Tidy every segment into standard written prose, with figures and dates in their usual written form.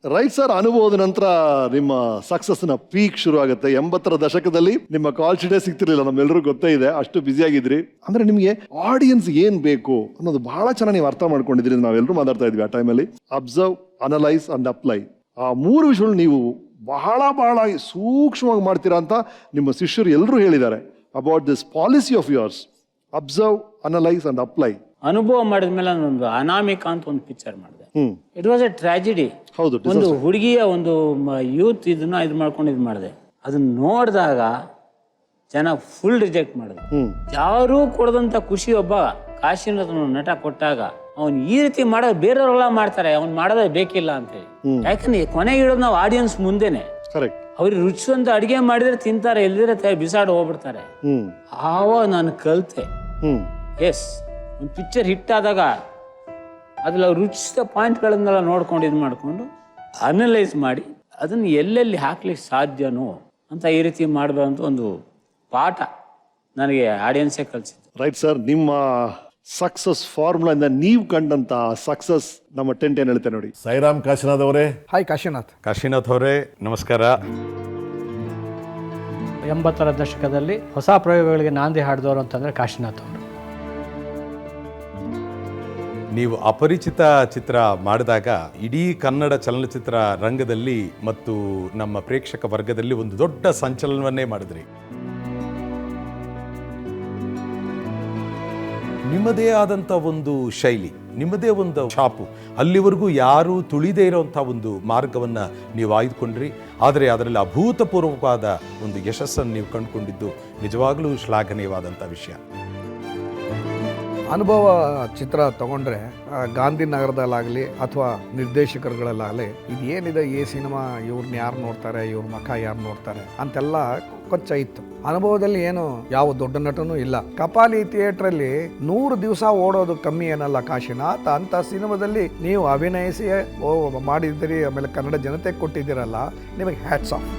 Right sir, ಅನುಭವದ ನಂತರ ನಿಮ್ಮ ಸಕ್ಸಸ್ ನ ಪೀಕ್ ಶುರು ಆಗುತ್ತೆ. 80ರ ದಶಕದಲ್ಲಿ ನಿಮ್ಮ ಕಾಲ್ ಶೀಟೇ ಸಿಗ್ತಿರ್ಲಿಲ್ಲ, ನಮ್ಮೆಲ್ಲರೂ ಗೊತ್ತೇ ಇದೆ, ಅಷ್ಟು ಬ್ಯುಸಿ ಆಗಿದ್ರಿ. ಅಂದ್ರೆ ನಿಮಗೆ ಆಡಿಯನ್ಸ್ ಏನ್ ಬೇಕು ಅನ್ನೋದು ಬಹಳ ಚೆನ್ನಾಗಿ ನೀವು ಅರ್ಥ ಮಾಡ್ಕೊಂಡಿದ್ರಿ. ನಾವೆಲ್ಲರೂ ಮಾತಾಡ್ತಾ ಇದ್ವಿ ಆ ಟೈಮಲ್ಲಿ. ಅಬ್ಸರ್ವ್, ಅನಲೈಸ್ ಅಂಡ್ ಅಪ್ಲೈ, ಆ 3 ವಿಷಯಗಳು ನೀವು ಬಹಳ ಬಹಳ ಸೂಕ್ಷ್ಮವಾಗಿ ಮಾಡ್ತೀರಾ ಅಂತ ನಿಮ್ಮ ಶಿಷ್ಯರು ಎಲ್ಲರೂ ಹೇಳಿದ್ದಾರೆ. About this policy of yours, observe, analyse and apply. ಅನುಭವ ಮಾಡಿದ್ಮೇಲೆ ಒಂದು ಅನಾಮಿಕ ಅಂತ ಒಂದು ಪಿಕ್ಚರ್ ಮಾಡಿದೆ. It was A tragedy. ಹೌದು, ಒಂದು ಹುಡುಗಿಯ ಒಂದು ಯೂತ್ ಇದನ್ನ ಇದು ಮಾಡ್ಕೊಂಡು ಇದು ಮಾಡಿದೆ. ಅದನ್ನ ನೋಡಿದಾಗ ಜನ ಫುಲ್ ರಿಜೆಕ್ಟ್ ಮಾಡಿದ್ರು. ಯಾರೂ ಕೊಡದಂತ ಖುಷಿ ಒಬ್ಬ ಕಾಶಿನಾಥ್ ನಟ ಕೊಟ್ಟಾಗ ಅವ್ನು ಈ ರೀತಿ ಮಾಡೋದು ಬೇರೆಯವರೆಲ್ಲ ಮಾಡ್ತಾರೆ, ಅವ್ನು ಮಾಡೋದೇ ಬೇಕಿಲ್ಲ ಅಂತ ಹೇಳಿ. ಯಾಕಂದ್ರೆ ಕೊನೆಗೆ ಇಡೋದು ನಾವು ಆಡಿಯನ್ಸ್ ಮುಂದೆನೆ. ಅವ್ರಿಗೆ ರುಚಿಸುವಂತ ಅಡಿಗೆ ಮಾಡಿದ್ರೆ ತಿಂತಾರೆ, ಎಲ್ಲಿದ್ರೆ ಬಿಸಾಡ್ ಹೋಗ್ಬಿಡ್ತಾರೆ. ಆವಾಗ ನಾನು ಕಲ್ತೆ. ಎಸ್, ಒಂದು ಪಿಕ್ಚರ್ ಹಿಟ್ ಆದಾಗ ಅದ್ರಲ್ಲಿ ಅವ್ರು ರುಚಿಸಿದ ಪಾಯಿಂಟ್ಗಳನ್ನೆಲ್ಲ ನೋಡ್ಕೊಂಡು ಇದು ಮಾಡಿಕೊಂಡು ಅನಲೈಸ್ ಮಾಡಿ ಅದನ್ನು ಎಲ್ಲೆಲ್ಲಿ ಹಾಕ್ಲಿಕ್ಕೆ ಸಾಧ್ಯನೋ ಅಂತ ಈ ರೀತಿ ಮಾಡಬೇಕಂತ ಒಂದು ಪಾಠ ನನಗೆ ಆಡಿಯನ್ಸೇ ಕಲಿಸಿದ್ದು. ರೈಟ್ ಸರ್, ನಿಮ್ಮ ಸಕ್ಸಸ್ ಫಾರ್ಮುಲಾ ಇಂದ ನೀವು ಕಂಡಂತ ಸಕ್ಸಸ್ ನಮ್ಮ ಟೆಂಟ್ ಏನ್ ಹೇಳ್ತೇನೆ ನೋಡಿ. ಸಾಯಿರಾಮ್ ಕಾಶಿನಾಥ್ ಅವರೇ. ಹಾಯ್ ಕಾಶಿನಾಥ್ ಅವರೇ, ನಮಸ್ಕಾರ. 80ರ ದಶಕದಲ್ಲಿ ಹೊಸ ಪ್ರಯೋಗಗಳಿಗೆ ನಾಂದಿ ಹಾಡಿದವರು ಅಂತಂದ್ರೆ ಕಾಶಿನಾಥ್ ಅವರು. ನೀವು ಅಪರಿಚಿತ ಚಿತ್ರ ಮಾಡಿದಾಗ ಇಡೀ ಕನ್ನಡ ಚಲನಚಿತ್ರ ರಂಗದಲ್ಲಿ ಮತ್ತು ನಮ್ಮ ಪ್ರೇಕ್ಷಕ ವರ್ಗದಲ್ಲಿ ಒಂದು ದೊಡ್ಡ ಸಂಚಲನವನ್ನೇ ಮಾಡಿದ್ರಿ. ನಿಮ್ಮದೇ ಆದಂಥ ಒಂದು ಶೈಲಿ, ನಿಮ್ಮದೇ ಒಂದು ಛಾಪು, ಅಲ್ಲಿವರೆಗೂ ಯಾರೂ ತುಳಿದೇ ಇರೋವಂಥ ಒಂದು ಮಾರ್ಗವನ್ನು ನೀವು ಆಯ್ದುಕೊಂಡ್ರಿ. ಆದರೆ ಅದರಲ್ಲಿ ಅಭೂತಪೂರ್ವಕವಾದ ಒಂದು ಯಶಸ್ಸನ್ನು ನೀವು ಕಂಡುಕೊಂಡಿದ್ದು ನಿಜವಾಗಲೂ ಶ್ಲಾಘನೀಯವಾದಂಥ ವಿಷಯ. ಅನುಭವ ಚಿತ್ರ ತಗೊಂಡ್ರೆ ಗಾಂಧಿನಗರದಲ್ಲಾಗಲಿ ಅಥವಾ ನಿರ್ದೇಶಕರುಗಳಲ್ಲಾಗಲಿ ಇದೇನಿದೆ ಈ ಸಿನಿಮಾ, ಇವ್ರನ್ನ ಯಾರು ನೋಡ್ತಾರೆ, ಇವ್ರ ಮಖ ಯಾರು ನೋಡ್ತಾರೆ ಅಂತೆಲ್ಲ ಕೊಂಚ ಇತ್ತು. ಅನುಭವದಲ್ಲಿ ಏನು ಯಾವ ದೊಡ್ಡ ನಟನೂ ಇಲ್ಲ. ಕಪಾಲಿ ಥಿಯೇಟ್ರಲ್ಲಿ 100 ದಿವಸ ಓಡೋದು ಕಮ್ಮಿ ಏನಲ್ಲ ಕಾಶಿನಾಥ್. ಅಂತ ಸಿನಿಮಾದಲ್ಲಿ ನೀವು ಅಭಿನಯಿಸಿ ಮಾಡಿದ್ದೀರಿ, ಆಮೇಲೆ ಕನ್ನಡ ಜನತೆಗೆ ಕೊಟ್ಟಿದ್ದೀರಲ್ಲ, ನಿಮಗೆ ಹ್ಯಾಟ್ಸ್ ಆಫ್.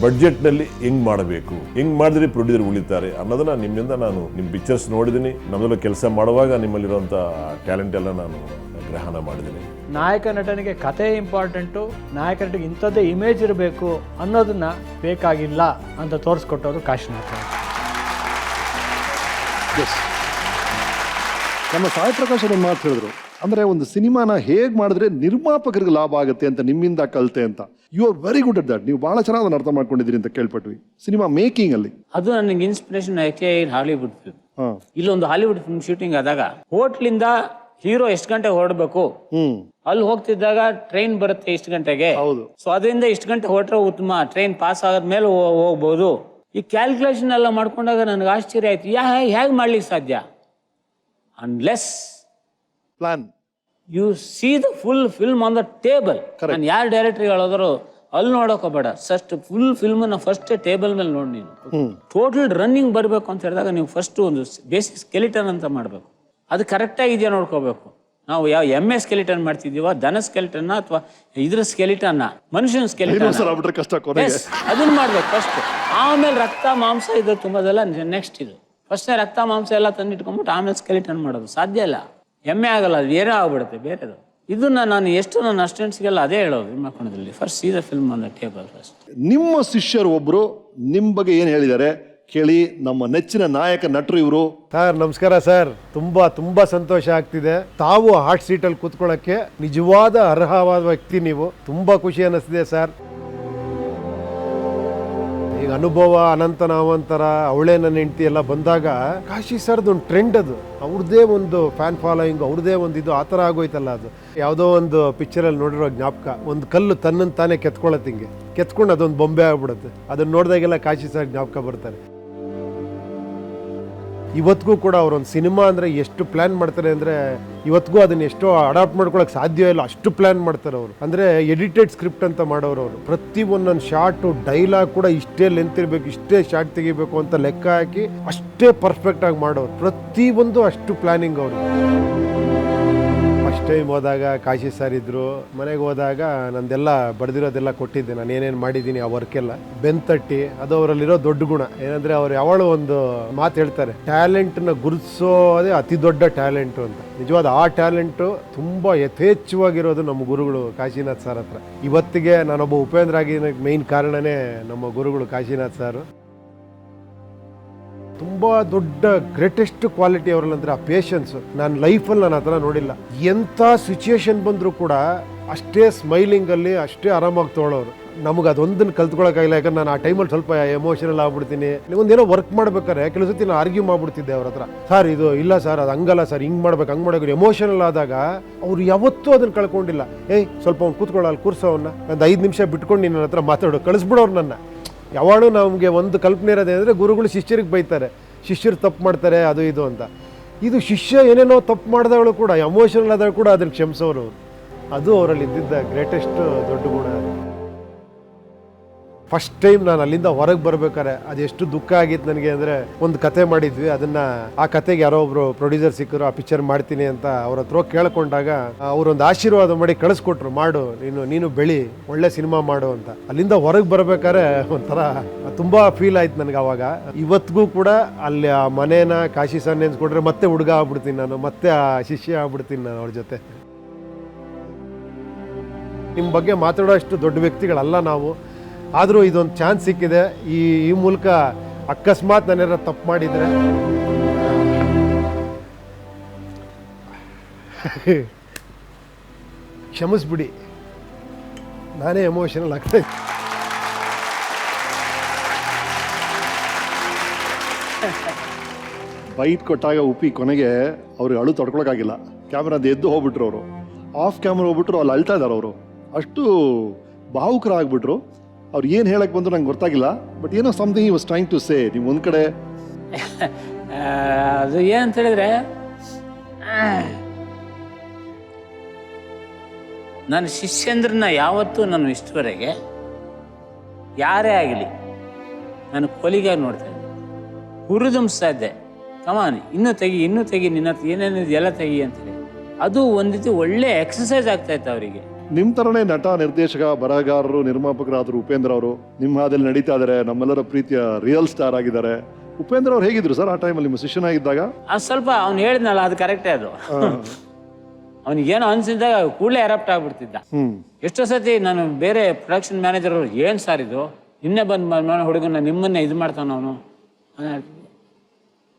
ಬಡ್ಜೆಟ್ನಲ್ಲಿ ಹೆಂಗ್ ಮಾಡಬೇಕು, ಹೆಂಗ್ ಮಾಡಿದ್ರೆ ಪ್ರೊಡ್ಯೂಸರ್ ಉಳಿತಾರೆ ಅನ್ನೋದನ್ನ ನಿಮ್ಮಿಂದ ನಾನು ನಿಮ್ಮ ಪಿಕ್ಚರ್ಸ್ ನೋಡಿದ್ದೀನಿ. ನಮ್ಮದೆಲ್ಲ ಕೆಲಸ ಮಾಡುವಾಗ ನಿಮ್ಮಲ್ಲಿರುವಂಥ ಟ್ಯಾಲೆಂಟ್ ಎಲ್ಲ ನಾನು ಗ್ರಹಣ ಮಾಡಿದ್ದೀನಿ. ನಾಯಕ ನಟನಿಗೆ ಕತೆ ಇಂಪಾರ್ಟೆಂಟು, ನಾಯಕ ನಟಿಗೆ ಇಂಥದ್ದೇ ಇಮೇಜ್ ಇರಬೇಕು ಅನ್ನೋದನ್ನ ಬೇಕಾಗಿಲ್ಲ ಅಂತ ತೋರಿಸ್ಕೊಟ್ಟವರು ಕಾಶಿನಾಥ್. ನಮ್ಮ ಸಾಯಿ ಪ್ರಕಾಶ್ ಅವರು ಮಾತು ಹೇಳಿದ್ರು, ಅಂದ್ರೆ ಒಂದು ಸಿನಿಮಾನ ಹೇಗ್ ಮಾಡಿದ್ರೆ ನಿರ್ಮಾಪಕರಿಗೆ ಲಾಭ ಆಗುತ್ತೆ ಅಂತ ನಿಮ್ಮಿಂದ ಕಲಿತೆ ಅಂತ. You are very good at that. ನೀವು ಬಹಳ ಚೆನ್ನಾಗಿ ಅದನ್ನ ಅರ್ಥ ಮಾಡ್ಕೊಂಡಿದ್ದೀರಿ ಅಂತ ಕೇಳ್ಪಟ್ವಿ. ಸಿನಿಮಾ ಮೇಕಿಂಗ್ ಅಲ್ಲಿ ಅದು ನನಗೆ ಇನ್ಸ್ಪಿರೇಷನ್ ಆಯ್ಕೆ ಹಾಲಿವುಡ್ ಫಿಲ್ಮ್. ಇಲ್ಲೊಂದು ಹಾಲಿವುಡ್ ಫಿಲ್ಮ್ ಶೂಟಿಂಗ್ ಆದಾಗ ಹೋಟ್ಲಿಂದ ಹೀರೋ ಎಷ್ಟು ಗಂಟೆಗೆ ಹೊರಡಬೇಕು, ಅಲ್ಲಿ ಹೋಗ್ತಿದ್ದಾಗ ಟ್ರೈನ್ ಬರುತ್ತೆ ಇಷ್ಟು ಗಂಟೆಗೆ, ಸೊ ಅದರಿಂದ ಇಷ್ಟು ಗಂಟೆ ಹೊರಟ್ರೆ ಉತ್ತಮ, ಟ್ರೈನ್ ಪಾಸ್ ಆದ್ಮೇಲೆ ಹೋಗ್ಬೋದು. ಈ ಕ್ಯಾಲ್ಕುಲೇಷನ್ ಎಲ್ಲ ಮಾಡ್ಕೊಂಡಾಗ ನನಗೆ ಆಶ್ಚರ್ಯ ಆಯ್ತು, ಹೇಗೆ ಮಾಡ್ಲಿಕ್ಕೆ ಸಾಧ್ಯ? Unless plan you see the full film on the table. ನಾನು ಯಾರು ಡೈರೆಕ್ಟರ್ ಹೇಳೋದ್ರು ಅಲ್ಲಿ ನೋಡೋಕೋಬೇಡ, first full film first table ಮೇಲೆ ನೋಡಿ. ನೀನು ಟೋಟಲ್ ರನ್ನಿಂಗ್ ಬರಬೇಕು ಅಂತ ಹೇಳಿದಾಗ ನೀವು ಫಸ್ಟ್ ಒಂದು ಬೇಸಿಕ್ ಸ್ಕೆಲಿಟನ್ ಅಂತ ಮಾಡಬೇಕು. ಅದು ಕರೆಕ್ಟ್ ಆಗಿದೆಯಾ ನೋಡ್ಕೋಬೇಕು. ನಾವು ಯಾವ ಎಮ್ಮೆ ಸ್ಕೆಲಿಟನ್ ಮಾಡ್ತಿದೀವ, ದನ ಸ್ಕೆಲಿಟನ್ ಅಥವಾ ಇದ್ರ ಸ್ಕೆಲಿಟನ್, ಮನುಷ್ಯನ ಸ್ಕೆಲಿಟನ್, ಅದನ್ನ ಮಾಡ್ಬೇಕು ಫಸ್ಟ್. ಆಮೇಲೆ ರಕ್ತ ಮಾಂಸ ಇದು ತುಂಬದೆಲ್ಲ ನೆಕ್ಸ್ಟ್. ಇದು ಫಸ್ಟ್ ರಕ್ತ ಮಾಂಸ ಎಲ್ಲ ತಂದಿಟ್ಕೊಂಡ್ಬಿಟ್ಟು ಆಮೇಲೆ ಸ್ಕೆಲಿಟನ್ ಮಾಡೋದು ಸಾಧ್ಯ ಇಲ್ಲ. ಎಮ್ಮೆ ಆಗಲ್ಲ, ಅದು ಬೇರೆ ಆಗ್ಬಿಡುತ್ತೆ ಬೇರೆದು. ಇದನ್ನ ನಾನು ಎಷ್ಟು ನನ್ನ ಅಸ್ಟೆಂಟ್ಸ್ಗೆಲ್ಲ ಅದೇ ಹೇಳೋದು ಮಾಡ್ಕೊಂಡಿದ್ರಲ್ಲಿ, first see the film on the table first. ನಿಮ್ಮ ಶಿಷ್ಯರು ಒಬ್ರು ನಿಮ್ ಬಗ್ಗೆ ಏನ್ ಹೇಳಿದ್ದಾರೆ ಕೇಳಿ. ನಮ್ಮ ನೆಚ್ಚಿನ ನಾಯಕ ನಟರು ಇವರು. ಸರ್ ನಮಸ್ಕಾರ ಸರ್. ತುಂಬಾ ಸಂತೋಷ ಆಗ್ತಿದೆ. ತಾವು ಹಾಟ್ ಸೀಟಲ್ಲಿ ಕೂತ್ಕೊಳ್ಳೋಕ್ಕೆ ನಿಜವಾದ ಅರ್ಹವಾದ ವ್ಯಕ್ತಿ ನೀವು. ತುಂಬಾ ಖುಷಿ ಅನ್ನಿಸ್ತಿದೆ ಸರ್. ಈಗ ಅನುಭವ, ಅನಂತ ನಾವಂತರ, ಅವಳೇ ನನ್ನ ಹೆಂಡತಿ ಎಲ್ಲ ಬಂದಾಗ ಕಾಶಿ ಸರ್ದು ಒಂದು ಟ್ರೆಂಡ್, ಅದು ಅವ್ರದ್ದೇ ಒಂದು ಫ್ಯಾನ್ ಫಾಲೋಯಿಂಗ್, ಅವ್ರದ್ದೇ ಒಂದು ಇದು ಆ ಥರ ಆಗೋಯ್ತಲ್ಲ. ಅದು ಯಾವುದೋ ಒಂದು ಪಿಕ್ಚರಲ್ಲಿ ನೋಡಿರೋ ಜ್ಞಾಪಕ. ಒಂದು ಕಲ್ಲು ತನ್ನನ್ನು ತಾನೇ ಕೆತ್ಕೊಳ್ಳುತ್ತೆ, ಹಿಂಗೆ ಕೆತ್ಕೊಂಡು ಅದೊಂದು ಬೊಂಬೆ ಆಗ್ಬಿಡುತ್ತೆ. ಅದನ್ನ ನೋಡಿದಾಗೆಲ್ಲ ಕಾಶಿ ಸರ್ ಜ್ಞಾಪಕ ಬರ್ತಾರೆ. ಇವತ್ತಿಗೂ ಕೂಡ ಅವರೊಂದು ಸಿನಿಮಾ ಅಂದರೆ ಎಷ್ಟು ಪ್ಲ್ಯಾನ್ ಮಾಡ್ತಾರೆ ಅಂದರೆ ಇವತ್ತಿಗೂ ಅದನ್ನ ಎಷ್ಟೋ ಅಡಾಪ್ಟ್ ಮಾಡ್ಕೊಳಕ್ಕೆ ಸಾಧ್ಯ ಇಲ್ಲ, ಅಷ್ಟು ಪ್ಲ್ಯಾನ್ ಮಾಡ್ತಾರೆ ಅವರು. ಅಂದರೆ ಎಡಿಟೆಡ್ ಸ್ಕ್ರಿಪ್ಟ್ ಅಂತ ಮಾಡೋರು ಅವರು. ಪ್ರತಿ ಒಂದೊಂದು ಶಾರ್ಟು ಡೈಲಾಗ್ ಕೂಡ ಇಷ್ಟೇ ಲೆಂತ್ ಇರಬೇಕು, ಇಷ್ಟೇ ಶಾರ್ಟ್ ತೆಗಿಬೇಕು ಅಂತ ಲೆಕ್ಕ ಹಾಕಿ ಅಷ್ಟೇ ಪರ್ಫೆಕ್ಟಾಗಿ ಮಾಡೋರು. ಪ್ರತಿಯೊಂದು ಅಷ್ಟು ಪ್ಲ್ಯಾನಿಂಗ್ ಅವರು. ಫಸ್ಟ್ ಟೈಮ್ ಹೋದಾಗ ಕಾಶಿ ಸರ್ ಇದ್ರು, ಮನೆಗೆ ಹೋದಾಗ ನಂದೆಲ್ಲ ಬರೆದಿರೋದೆಲ್ಲ ಕೊಟ್ಟಿದ್ದೆ, ನಾನು ಏನೇನು ಮಾಡಿದ್ದೀನಿ ಆ ವರ್ಕೆಲ್ಲ ಬೆಂತಟ್ಟಿ. ಅದು ಅವರಲ್ಲಿರೋ ದೊಡ್ಡ ಗುಣ ಏನಂದ್ರೆ ಅವ್ರು ಯಾವಾಗಲೂ ಒಂದು ಮಾತು ಹೇಳ್ತಾರೆ, ಟ್ಯಾಲೆಂಟ್ನ ಗುರುತಿಸೋದೇ ಅತಿ ದೊಡ್ಡ ಟ್ಯಾಲೆಂಟು ಅಂತ. ನಿಜವಾದ ಆ ಟ್ಯಾಲೆಂಟು ತುಂಬ ಯಥೇಚ್ಛವಾಗಿರೋದು ನಮ್ಮ ಗುರುಗಳು ಕಾಶಿನಾಥ್ ಸರ್ ಹತ್ರ. ಇವತ್ತಿಗೆ ನಾನೊಬ್ಬ ಉಪೇಂದ್ರ ಆಗಿ ಮೇಯ್ನ್ ಕಾರಣನೇ ನಮ್ಮ ಗುರುಗಳು ಕಾಶಿನಾಥ್ ಸರ್. ತುಂಬ ದೊಡ್ಡ ಗ್ರೇಟೆಸ್ಟ್ ಕ್ವಾಲಿಟಿ ಅವರಲ್ಲಂದ್ರೆ ಆ ಪೇಷನ್ಸು. ನಾನು ಲೈಫಲ್ಲಿ ನಾನು ಆ ಥರ ನೋಡಿಲ್ಲ. ಎಂಥ ಸಿಚುಯೇಷನ್ ಬಂದರೂ ಕೂಡ ಅಷ್ಟೇ ಸ್ಮೈಲಿಂಗಲ್ಲಿ ಅಷ್ಟೇ ಆರಾಮಾಗಿ ತೊಗೊಳೋರು. ನಮಗೆ ಅದೊಂದನ್ನು ಕಲ್ತ್ಕೊಳ್ಳೋಕ್ಕಾಗಿಲ್ಲ, ಯಾಕಂದ್ರೆ ನಾನು ಆ ಟೈಮಲ್ಲಿ ಸ್ವಲ್ಪ ಎಮೋಷನಲ್ ಆಗ್ಬಿಡ್ತೀನಿ. ಒಂದೇನೋ ವರ್ಕ್ ಮಾಡ್ಬೇಕಾದ್ರೆ ಕೆಲವು ಸತಿ ನಾನು ಆರ್ಗ್ಯೂ ಮಾಡ್ಬಿಡ್ತಿದ್ದೆ ಅವ್ರ ಹತ್ರ, ಸರ್ ಇದು ಇಲ್ಲ ಸರ್, ಅದು ಹಂಗಲ್ಲ ಸರ್, ಹಿಂಗೆ ಮಾಡ್ಬೇಕು ಹಂಗೆ ಮಾಡಬೇಕು. ಎಮೋಷನಲ್ ಆದಾಗ ಅವ್ರು ಯಾವತ್ತೂ ಅದನ್ನು ಕಳ್ಕೊಂಡಿಲ್ಲ. ಸ್ವಲ್ಪ ಅವ್ನು ಕೂತ್ಕೊಳ್ಳಲ್ಲ, ಕೂರ್ಸೋವನ್ನ ಒಂದು 5 ನಿಮಿಷ ಬಿಟ್ಕೊಂಡು ನನ್ನ ಹತ್ರ ಮಾತಾಡೋ, ಕಳಿಸ್ಬಿಡೋರು ನನ್ನ. ಯಾವಾಗಲೂ ನಮಗೆ ಒಂದು ಕಲ್ಪನೆ ಇರೋದೇನೆಂದರೆ ಗುರುಗಳು ಶಿಷ್ಯರಿಗೆ ಬೈತಾರೆ, ಶಿಷ್ಯರು ತಪ್ಪು ಮಾಡ್ತಾರೆ ಅದು ಇದು ಅಂತ. ಇದು ಶಿಷ್ಯ ಏನೇನೋ ತಪ್ಪು ಮಾಡಿದವಳು ಕೂಡ ಎಮೋಷನಲ್ ಆದಾಗ ಕೂಡ ಅದನ್ನು ಕ್ಷಮಿಸೋರು. ಅದು ಅವರಲ್ಲಿ ಇದ್ದಿದ್ದ ಗ್ರೇಟೆಸ್ಟ್ ದೊಡ್ಡ ಗುಣ. ಫಸ್ಟ್ ಟೈಮ್ ನಾನು ಅಲ್ಲಿಂದ ಹೊರಗೆ ಬರ್ಬೇಕಾರೆ ಅದೆಷ್ಟು ದುಃಖ ಆಗಿತ್ತು ನನಗೆ ಅಂದರೆ, ಒಂದು ಕತೆ ಮಾಡಿದ್ವಿ, ಆ ಕತೆಗೆ ಯಾರೋ ಒಬ್ರು ಪ್ರೊಡ್ಯೂಸರ್ ಸಿಕ್ಕರು, ಆ ಪಿಕ್ಚರ್ ಮಾಡ್ತೀನಿ ಅಂತ ಅವ್ರ ಹತ್ರ ಕೇಳ್ಕೊಂಡಾಗ ಅವರೊಂದು ಆಶೀರ್ವಾದ ಮಾಡಿ ಕಳಿಸ್ಕೊಟ್ರು, ಮಾಡು ನೀನು ಬೆಳಿ, ಒಳ್ಳೆ ಸಿನಿಮಾ ಮಾಡು ಅಂತ. ಅಲ್ಲಿಂದ ಹೊರಗೆ ಬರ್ಬೇಕಾದ್ರೆ ಒಂಥರ ತುಂಬ ಫೀಲ್ ಆಯ್ತು ನನಗೆ ಅವಾಗ. ಇವತ್ತಿಗೂ ಕೂಡ ಅಲ್ಲಿ ಆ ಮನೇನ ಕಾಶಿ ಸರ್ ನೆನ್ಸ್ಕೊಂಡ್ರೆ ಮತ್ತೆ ಹುಡುಗ ಆಗ್ಬಿಡ್ತೀನಿ ನಾನು, ಮತ್ತೆ ಆ ಶಿಷ್ಯ ಆಗ್ಬಿಡ್ತೀನಿ ನಾನು ಅವ್ರ ಜೊತೆ. ನಿಮ್ಮ ಬಗ್ಗೆ ಮಾತಾಡೋ ಅಷ್ಟು ದೊಡ್ಡ ವ್ಯಕ್ತಿಗಳಲ್ಲ ನಾವು, ಆದರೂ ಇದೊಂದು ಚಾನ್ಸ್ ಸಿಕ್ಕಿದೆ. ಈ ಮೂಲಕ ಅಕಸ್ಮಾತ್ ನಾನೇನಾರ ತಪ್ಪು ಮಾಡಿದರೆ ಕ್ಷಮಿಸ್ಬಿಡಿ, ನಾನೇ ಎಮೋಷನಲ್ ಆಗ್ತಾ ಇದ್ದೆ. ಬೈಟ್ ಕೊಟ್ಟಾಗ ಉಪ್ಪಿ ಕೊನೆಗೆ ಅವ್ರಿಗೆ ಅಳು ತಡ್ಕೊಳಕ್ಕಾಗಿಲ್ಲ. ಕ್ಯಾಮ್ರಾದ ಎದ್ದು ಹೋಗ್ಬಿಟ್ರು ಅವರು, ಆಫ್ ಕ್ಯಾಮ್ರಾ ಹೋಗ್ಬಿಟ್ರು, ಅಲ್ಲಿ ಅಳ್ತಾ ಇದ್ದಾರೆ ಅವರು. ಅಷ್ಟು ಭಾವುಕರಾಗ್ಬಿಟ್ರು. ಅವ್ರು ಏನು ಹೇಳಕ್ಕೆ ಬಂದ್ರು ನಂಗೆ ಗೊತ್ತಾಗಿಲ್ಲ, ಬಟ್ ಏನೋ something he was trying to say. ನೀವು ಒಂದು ಕಡೆ ಅದು ಏನಂತ ಹೇಳಿದ್ರೆ, ನನ್ನ ಶಿಷ್ಯಂದ್ರನ್ನ ಯಾವತ್ತೂ ನಾನು ಇಷ್ಟವರೆಗೆ ಯಾರೇ ಆಗಲಿ ನಾನು ಕೊಲಿಗಾಗಿ ನೋಡ್ತಾ ಇದ್ದೆ, ಹುರಿದುಂಬಿಸ್ತಾ ಇದ್ದೆ. ಕಮಾನ್ ಇನ್ನೂ ತೆಗಿ ನಿನ್ನ ಏನೇನಿದೆ ಎಲ್ಲ ತೆಗಿ ಅಂತೇಳಿ. ಅದು ಒಂದು ರೀತಿ ಒಳ್ಳೆ ಎಕ್ಸಸೈಸ್ ಆಗ್ತಾ ಇತ್ತು ಅವರಿಗೆ. ನಿಮ್ಮ ಥರನೇ ನಟ, ನಿರ್ದೇಶಕ, ಬರಹಗಾರರು, ನಿರ್ಮಾಪಕರಾದರು ಉಪೇಂದ್ರ ಅವರು ನಿಮ್ಮ ಹಾದಲ್ಲಿ ನಡೀತಾ ಇದ್ದಾರೆ, ನಮ್ಮೆಲ್ಲರ ಪ್ರೀತಿಯ ರಿಯಲ್ ಸ್ಟಾರ್ ಆಗಿದ್ದಾರೆ. ಉಪೇಂದ್ರ ಅವ್ರು ಹೇಗಿದ್ರು ಸರ್ ಆ ಟೈಮಲ್ಲಿ ನಿಮ್ಮ ಶಿಷ್ಯನಾಗಿದ್ದಾಗ? ಅದು ಸ್ವಲ್ಪ ಅವ್ನು ಹೇಳಿದ್ನಲ್ಲ ಅದು ಕರೆಕ್ಟೇ. ಅದು ಅವನಿಗೇನೋ ಅನ್ಸಿದ್ದಾಗ ಕೂಡಲೇ ಅಡಾಪ್ಟ್ ಆಗ್ಬಿಡ್ತಿದ್ದ. ಎಷ್ಟೋ ಸತಿ ನಾನು ಬೇರೆ ಪ್ರೊಡಕ್ಷನ್ ಮ್ಯಾನೇಜರ್ ಅವರು, ಏನು ಸರ್ ಇದು ನಿನ್ನೆ ಬಂದು ಹುಡುಗನ ನಿಮ್ಮನ್ನೇ ಇದು ಮಾಡ್ತಾನ ಅವನು,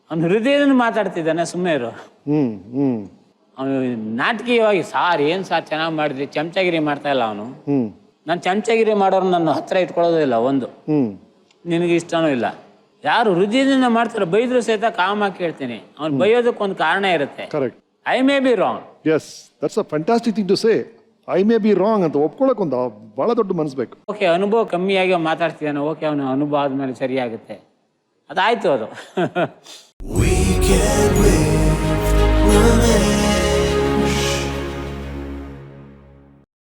ಅವನು ಹೃದಯದಿಂದ ಮಾತಾಡ್ತಿದ್ದಾನೆ, ಸುಮ್ಮನೆ ಇರು. ಅವನು ನಾಟಕೀಯವಾಗಿ ಸಾರ್ ಏನು ಸಾರ್ ಚೆನ್ನಾಗಿ ಮಾಡಿದ್ರಿ, ಚಮಚಾಗಿರಿ ಮಾಡ್ತಾ ಇಲ್ಲ ಅವನು. ನಾನು ಚಮಚಾಗಿರಿ ಮಾಡೋರು ನನ್ನ ಹತ್ರ ಇಟ್ಕೊಳ್ಳೋದಿಲ್ಲ. ಒಂದು ನಿನಗೆ ಇಷ್ಟನೂ ಇಲ್ಲ. ಯಾರು ಹೃದಯದಿಂದ ಮಾಡ್ತಾರೆ ಬೈದ್ರು ಸಹಿತ ಕಾಮಾಗಿ ಕೇಳ್ತೀನಿ. ಅವ್ನು ಬೈಯೋದಕ್ಕೊಂದು ಕಾರಣ ಇರುತ್ತೆ. I may be wrong. Yes, that's a fantastic thing to say. I may be wrong ಅಂತ ಒಪ್ಕೊಳ್ಳೋಕೆ ಒಂದು ಬಹಳ ದೊಡ್ಡ ಮನಸ್ಸು ಬೇಕು. ಓಕೆ, ಅನುಭವ ಕಮ್ಮಿಯಾಗಿ ಮಾತಾಡ್ತಿದ್ದಾನೆ, ಓಕೆ ಅವನ ಅನುಭವ ಆದ್ಮೇಲೆ ಸರಿಯಾಗುತ್ತೆ, ಅದಾಯ್ತು ಅದು.